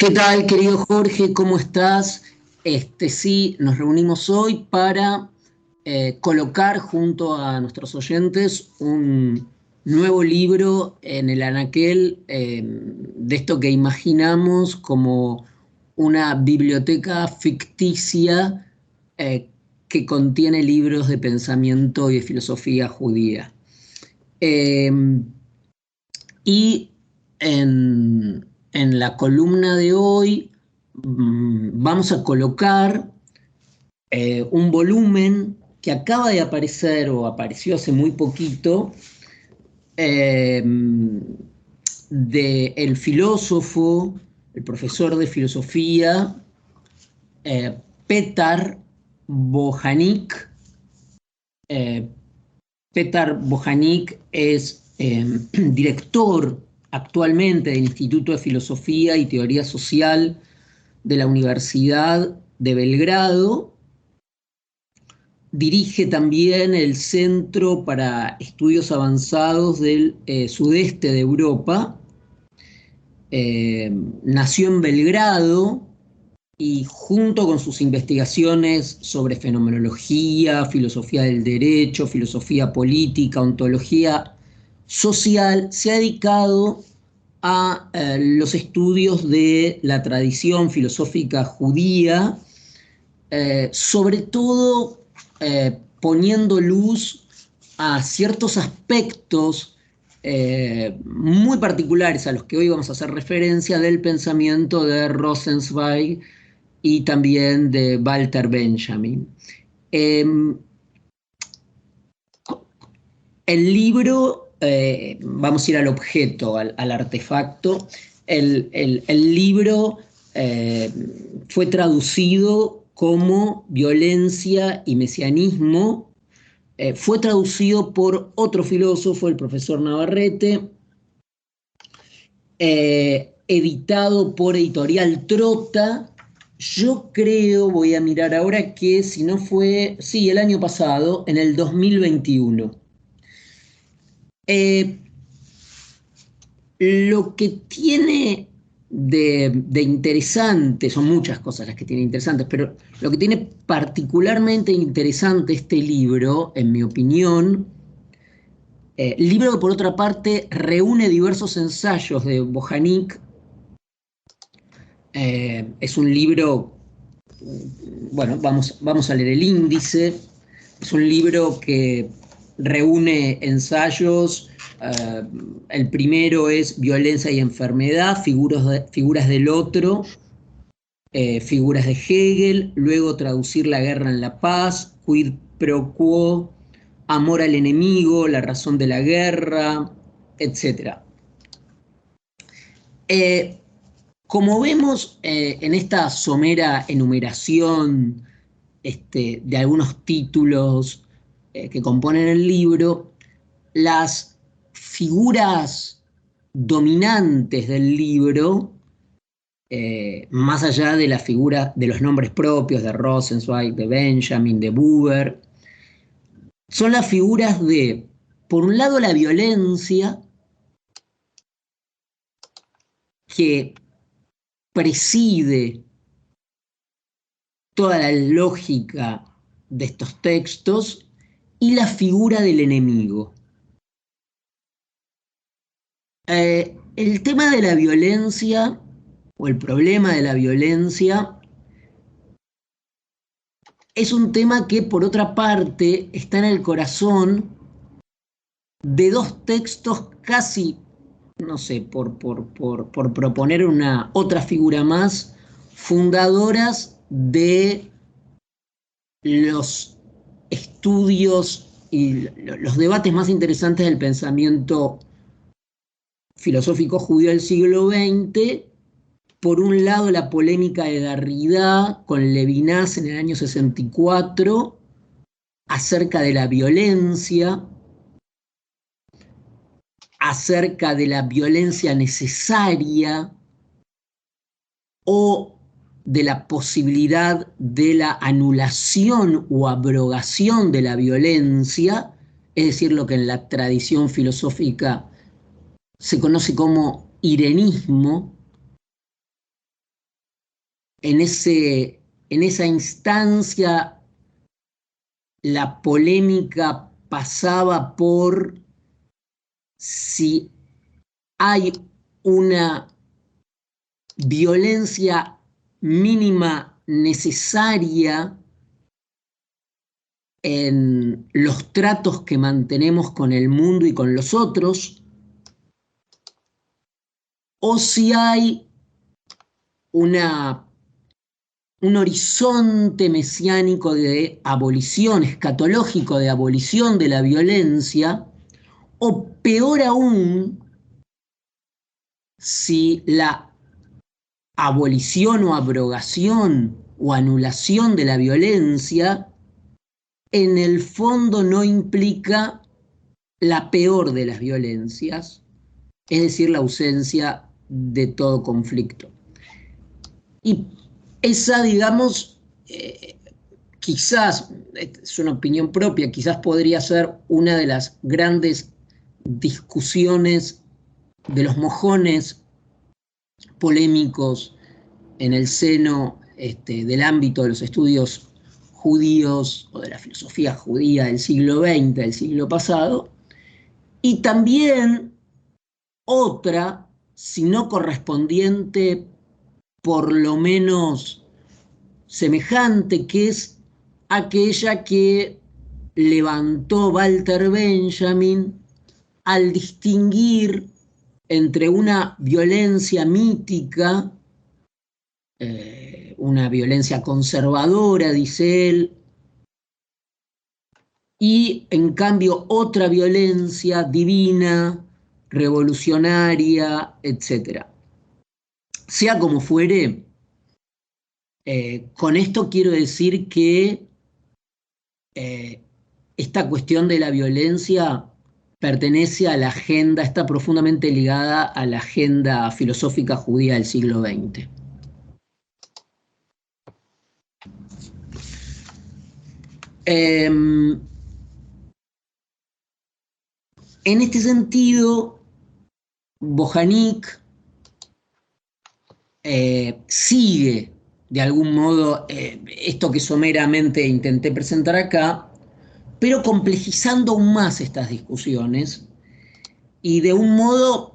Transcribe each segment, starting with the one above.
¿Qué tal, querido Jorge? ¿Cómo estás? Sí, nos reunimos hoy para colocar junto a nuestros oyentes un nuevo libro en el anaquel de esto que imaginamos como una biblioteca ficticia que contiene libros de pensamiento y de filosofía judía. Eh, y en la columna de hoy vamos a colocar un volumen que acaba de aparecer o apareció hace muy poquito eh, de el filósofo, el profesor de filosofía Petar Bojanik. Eh, Petar Bojanik es director actualmente del Instituto de Filosofía y Teoría Social de la Universidad de Belgrado. Dirige también el Centro para Estudios Avanzados del Sudeste de Europa. Nació en Belgrado y junto con sus investigaciones sobre fenomenología, filosofía del derecho, filosofía política, ontología social, se ha dedicado a los estudios de la tradición filosófica judía, sobre todo poniendo luz a ciertos aspectos muy particulares a los que hoy vamos a hacer referencia del pensamiento de Rosenzweig y también de Walter Benjamin. El libro, vamos a ir al objeto, al artefacto. El libro fue traducido como Violencia y Mesianismo. Fue traducido por otro filósofo, el profesor Navarrete, editado por Editorial Trota. Yo creo, voy a mirar ahora, que si no fue, sí, el año pasado, en el 2021. Lo que tiene de interesante, son muchas cosas las que tiene interesantes, pero lo que tiene particularmente interesante este libro, en mi opinión, libro que por otra parte reúne diversos ensayos de Bojanik. Es un libro, bueno, vamos a leer el índice. Es un libro que reúne ensayos. El primero es Violencia y Enfermedad, figuras del otro, figuras de Hegel. Luego Traducir la guerra en la paz, Quid pro quo, Amor al enemigo, La razón de la guerra, etc. Como vemos en esta somera enumeración de algunos títulos que componen el libro, las figuras dominantes del libro, más allá de la figura de los nombres propios de Rosenzweig, de Benjamin, de Buber, son las figuras de, por un lado, la violencia, que preside toda la lógica de estos textos, y la figura del enemigo. El tema de la violencia, o el problema de la violencia, es un tema que, por otra parte, está en el corazón de dos textos casi, no sé, por proponer una otra figura más, fundadoras de los estudios y los debates más interesantes del pensamiento filosófico judío del siglo XX. Por un lado, la polémica de Derrida con Levinas en el año 64 acerca de la violencia, acerca de la violencia necesaria o de la posibilidad de la anulación o abrogación de la violencia, es decir, lo que en la tradición filosófica se conoce como irenismo. en esa instancia la polémica pasaba por si hay una violencia mínima necesaria en los tratos que mantenemos con el mundo y con los otros, o si hay un horizonte mesiánico de abolición, escatológico de abolición de la violencia, o peor aún, si la abolición o abrogación o anulación de la violencia en el fondo no implica la peor de las violencias, es decir, la ausencia de todo conflicto. Y esa, digamos, quizás, es una opinión propia, quizás podría ser una de las grandes discusiones de los mojones polémicos en el seno del ámbito de los estudios judíos o de la filosofía judía del siglo XX, del siglo pasado, y también otra, si no correspondiente, por lo menos semejante, que es aquella que levantó Walter Benjamin al distinguir entre una violencia mítica, una violencia conservadora, dice él, y en cambio otra violencia divina, revolucionaria, etc. Sea como fuere, con esto quiero decir que esta cuestión de la violencia pertenece a la agenda, está profundamente ligada a la agenda filosófica judía del siglo XX. En este sentido, Bojanik sigue, de algún modo, esto que someramente intenté presentar acá, pero complejizando aún más estas discusiones y de un modo,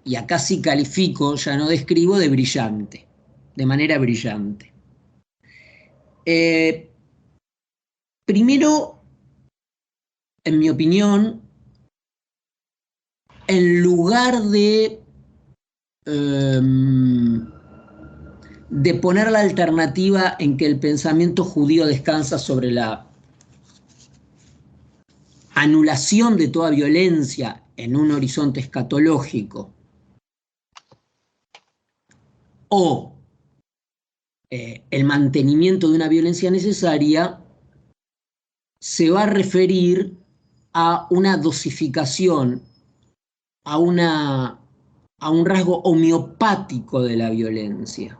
y acá sí califico, ya no describo, de brillante, de manera brillante. Primero, en mi opinión, en lugar de poner la alternativa en que el pensamiento judío descansa sobre la anulación de toda violencia en un horizonte escatológico, o el mantenimiento de una violencia necesaria, se va a referir a una dosificación, a un rasgo homeopático de la violencia.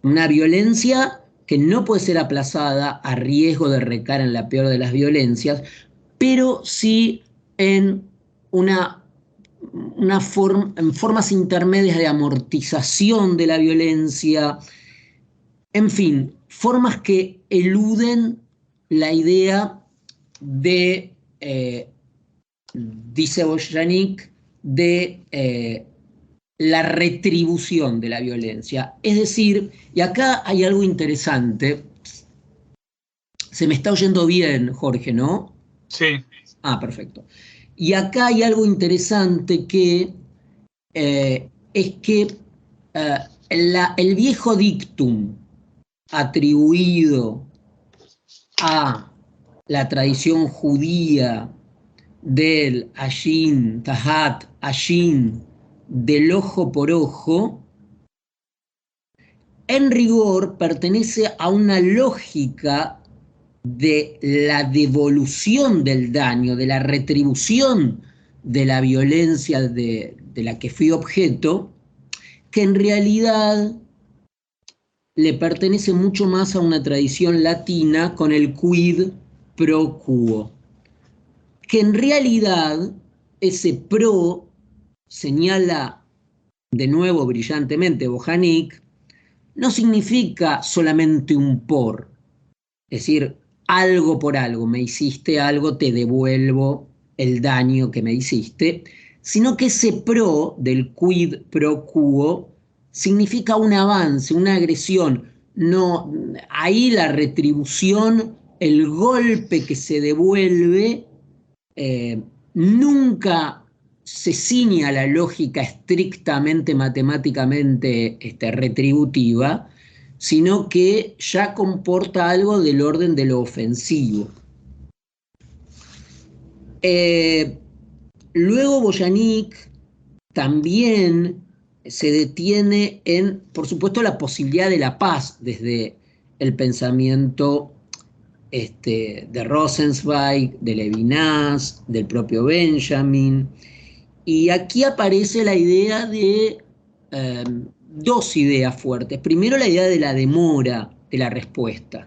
Una violencia que no puede ser aplazada a riesgo de recaer en la peor de las violencias, pero sí en en formas intermedias de amortización de la violencia, en fin, formas que eluden la idea de, dice Bojanik, de la retribución de la violencia. Es decir, y acá hay algo interesante, se me está oyendo bien, Jorge, ¿no? Sí. Ah, perfecto. Y acá hay algo interesante que es que el viejo dictum atribuido a la tradición judía del Ashin, Tahat, Ashin, del ojo por ojo, en rigor pertenece a una lógica de la devolución del daño, de la retribución de la violencia de la que fui objeto, que en realidad le pertenece mucho más a una tradición latina con el quid pro quo, que en realidad ese pro señala de nuevo brillantemente Bojanik, no significa solamente un por, es decir, algo por algo, me hiciste algo, te devuelvo el daño que me hiciste, sino que ese pro del quid pro quo significa un avance, una agresión. No, ahí la retribución, el golpe que se devuelve, eh, nunca se ciña a la lógica estrictamente matemáticamente retributiva, sino que ya comporta algo del orden de lo ofensivo. Eh, Luego Boyanik también se detiene en, por supuesto, la posibilidad de la paz desde el pensamiento de Rosenzweig, de Levinas, del propio Benjamin. Y aquí aparece la idea de dos ideas fuertes. Primero, la idea de la demora de la respuesta.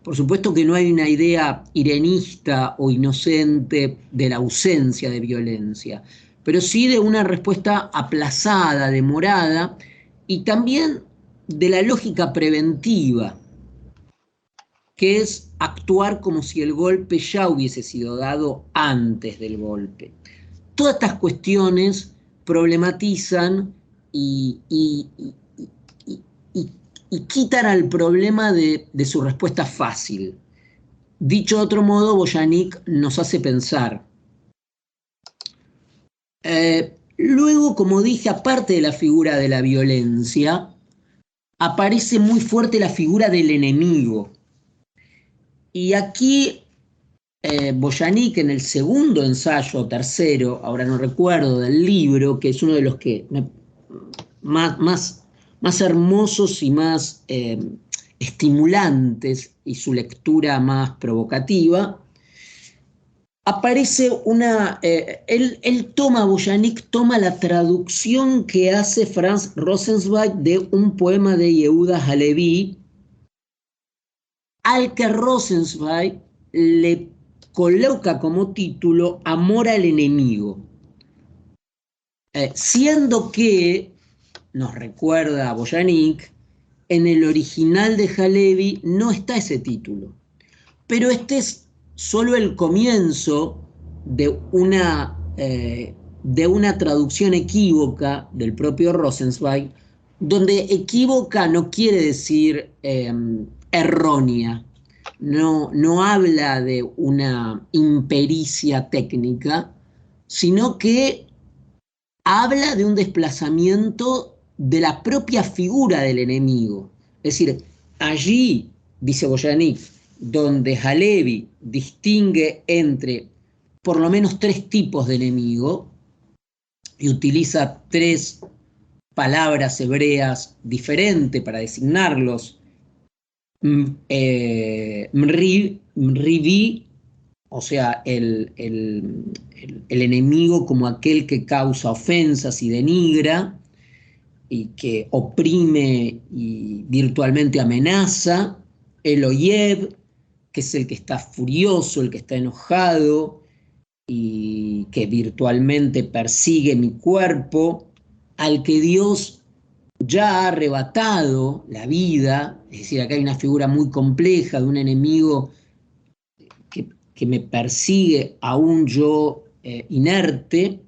Por supuesto que no hay una idea irenista o inocente de la ausencia de violencia, pero sí de una respuesta aplazada, demorada, y también de la lógica preventiva, que es actuar como si el golpe ya hubiese sido dado antes del golpe. Todas estas cuestiones problematizan y quitan al problema de su respuesta fácil. Dicho de otro modo, Boyanik nos hace pensar. Luego, como dije, aparte de la figura de la violencia, aparece muy fuerte la figura del enemigo. Y aquí Boyanik, en el segundo ensayo, o tercero, ahora no recuerdo, del libro, que es uno de los que más hermosos y más estimulantes, y su lectura más provocativa, aparece una... él toma, Boyanik toma la traducción que hace Franz Rosenzweig de un poema de Yehuda Halevi, al que Rosenzweig le coloca como título Amor al enemigo, siendo que, nos recuerda a Boyanik, en el original de Halevi no está ese título, pero este es solo el comienzo de una traducción equívoca del propio Rosenzweig, donde equívoca no quiere decir errónea, no habla de una impericia técnica, sino que habla de un desplazamiento de la propia figura del enemigo. Es decir, allí, dice Boyanik, donde Halevi distingue entre por lo menos tres tipos de enemigo y utiliza tres palabras hebreas diferentes para designarlos, Mrivi, o sea, el enemigo como aquel que causa ofensas y denigra y que oprime y virtualmente amenaza, el Oyev, que es el que está furioso, el que está enojado y que virtualmente persigue mi cuerpo, al que Dios ya ha arrebatado la vida. Es decir, acá hay una figura muy compleja de un enemigo que me persigue aún yo inerte,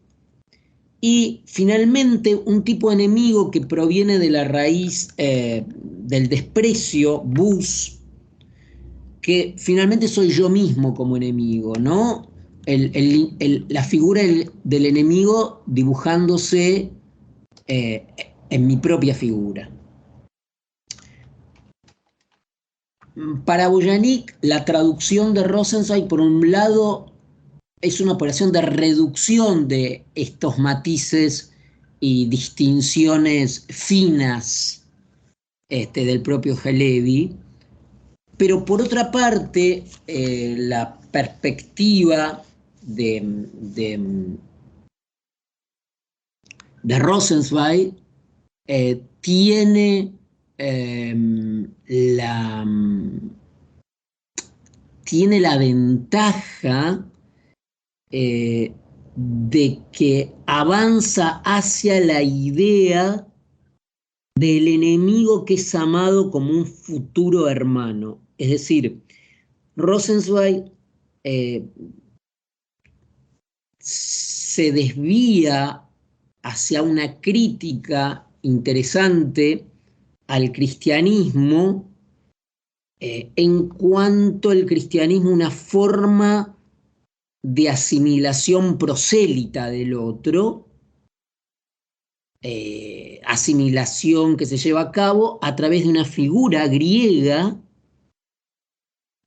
y finalmente un tipo de enemigo que proviene de la raíz del desprecio, bus, que finalmente soy yo mismo como enemigo, ¿no? La figura del enemigo dibujándose eh, en mi propia figura. Para Boyanik, la traducción de Rosenzweig, por un lado, es una operación de reducción de estos matices y distinciones finas del propio Halevi, pero por otra parte, la perspectiva de Rosenzweig tiene la tiene la ventaja de que avanza hacia la idea del enemigo que es amado como un futuro hermano. Es decir, Rosenzweig se desvía hacia una crítica interesante al cristianismo, en cuanto el cristianismo una forma de asimilación prosélita del otro, asimilación que se lleva a cabo a través de una figura griega,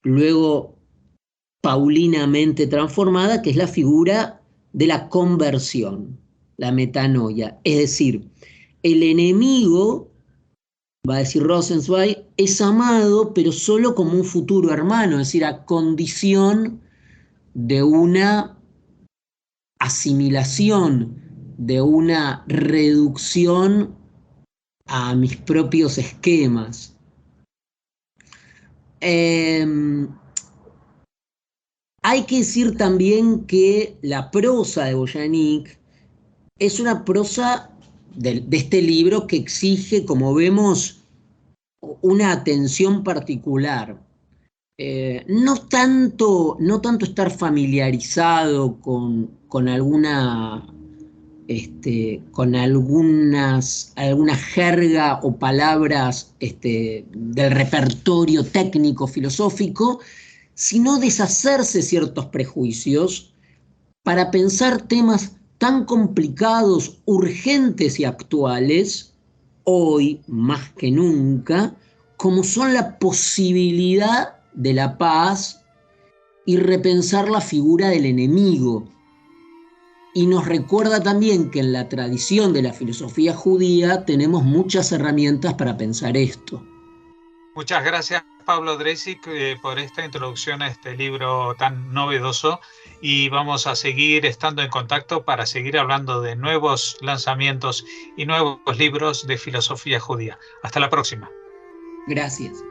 luego paulinamente transformada, que es la figura de la conversión, la metanoia. Es decir, el enemigo, va a decir Rosenzweig, es amado, pero solo como un futuro hermano, es decir, a condición de una asimilación, de una reducción a mis propios esquemas. Hay que decir también que la prosa de Boyanik es una prosa de este libro que exige, como vemos, una atención particular. No tanto estar familiarizado con alguna alguna jerga o palabras del repertorio técnico filosófico, sino deshacerse ciertos prejuicios para pensar temas tan complicados, urgentes y actuales, hoy más que nunca, como son la posibilidad de la paz y repensar la figura del enemigo. Y nos recuerda también que en la tradición de la filosofía judía tenemos muchas herramientas para pensar esto. Muchas gracias, Pablo Dreisig, por esta introducción a este libro tan novedoso, y vamos a seguir estando en contacto para seguir hablando de nuevos lanzamientos y nuevos libros de filosofía judía. Hasta la próxima. Gracias.